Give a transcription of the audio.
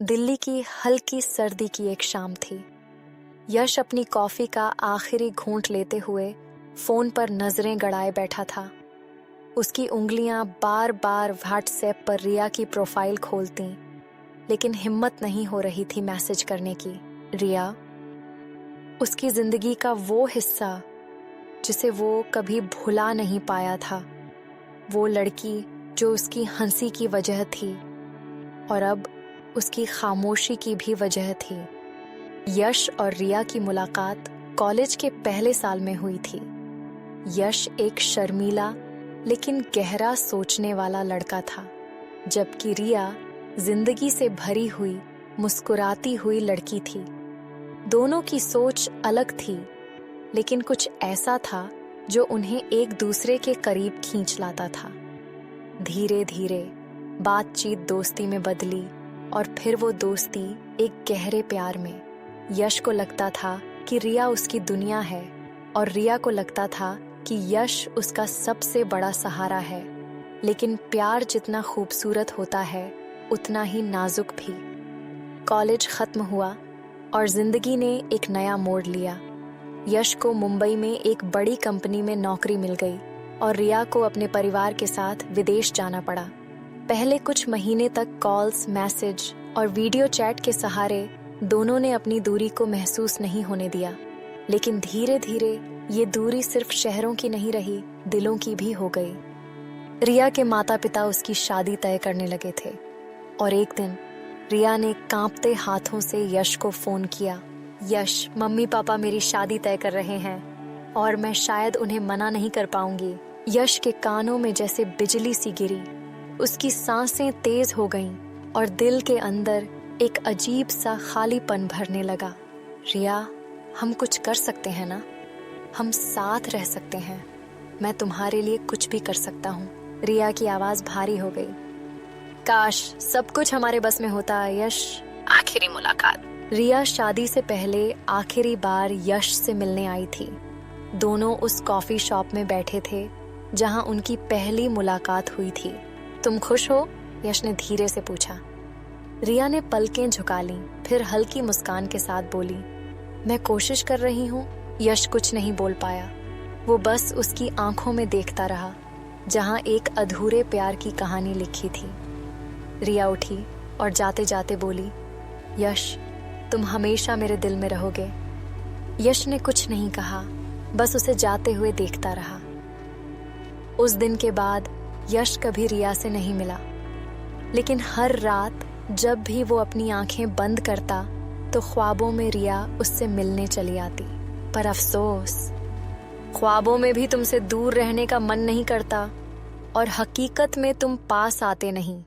दिल्ली की हल्की सर्दी की एक शाम थी। यश अपनी कॉफी का आखिरी घूंट लेते हुए फोन पर नजरें गड़ाए बैठा था। उसकी उंगलियां बार बार व्हाट्सएप पर रिया की प्रोफाइल खोलती, लेकिन हिम्मत नहीं हो रही थी मैसेज करने की। रिया, उसकी जिंदगी का वो हिस्सा जिसे वो कभी भुला नहीं पाया था, वो लड़की जो उसकी हंसी की वजह थी और अब उसकी खामोशी की भी वजह थी। यश और रिया की मुलाकात कॉलेज के पहले साल में हुई थी। यश एक शर्मीला लेकिन गहरा सोचने वाला लड़का था, जबकि रिया जिंदगी से भरी हुई मुस्कुराती हुई लड़की थी। दोनों की सोच अलग थी, लेकिन कुछ ऐसा था जो उन्हें एक दूसरे के करीब खींच लाता था। धीरे धीरे बातचीत दोस्ती में बदली और फिर वो दोस्ती एक गहरे प्यार में। यश को लगता था कि रिया उसकी दुनिया है और रिया को लगता था कि यश उसका सबसे बड़ा सहारा है। लेकिन प्यार जितना खूबसूरत होता है, उतना ही नाजुक भी। कॉलेज खत्म हुआ और जिंदगी ने एक नया मोड़ लिया। यश को मुंबई में एक बड़ी कंपनी में नौकरी मिल गई और रिया को अपने परिवार के साथ विदेश जाना पड़ा। पहले कुछ महीने तक कॉल्स, मैसेज और वीडियो चैट के सहारे दोनों ने अपनी दूरी को महसूस नहीं होने दिया। लेकिन धीरे धीरे ये दूरी सिर्फ शहरों की नहीं रही, दिलों की भी हो गई। रिया के माता पिता उसकी शादी तय करने लगे थे और एक दिन रिया ने कांपते हाथों से यश को फोन किया। यश, मम्मी पापा मेरी शादी तय कर रहे हैं और मैं शायद उन्हें मना नहीं कर पाऊंगी। यश के कानों में जैसे बिजली सी गिरी। उसकी सांसें तेज हो गईं और दिल के अंदर एक अजीब सा खालीपन भरने लगा। रिया, हम कुछ कर सकते हैं ना? हम साथ रह सकते हैं। मैं तुम्हारे लिए कुछ भी कर सकता हूँ। रिया की आवाज भारी हो गई। काश सब कुछ हमारे बस में होता। यश, आखिरी मुलाकात। रिया शादी से पहले आखिरी बार यश से मिलने आई थी। दोनों उस कॉफी शॉप में बैठे थे जहां उनकी पहली मुलाकात हुई थी। तुम खुश हो? यश ने धीरे से पूछा। रिया ने पलकें झुका लीं, फिर हल्की मुस्कान के साथ बोली, मैं कोशिश कर रही हूँ। यश कुछ नहीं बोल पाया। वो बस उसकी आंखों में देखता रहा, जहां एक अधूरे प्यार की कहानी लिखी थी। रिया उठी और जाते जाते बोली, यश, तुम हमेशा मेरे दिल में रहोगे। यश ने कुछ नहीं कहा, बस उसे जाते हुए देखता रहा। उस दिन के बाद यश कभी रिया से नहीं मिला, लेकिन हर रात जब भी वो अपनी आंखें बंद करता तो ख्वाबों में रिया उससे मिलने चली आती। पर अफसोस, ख्वाबों में भी तुमसे दूर रहने का मन नहीं करता और हकीकत में तुम पास आते नहीं।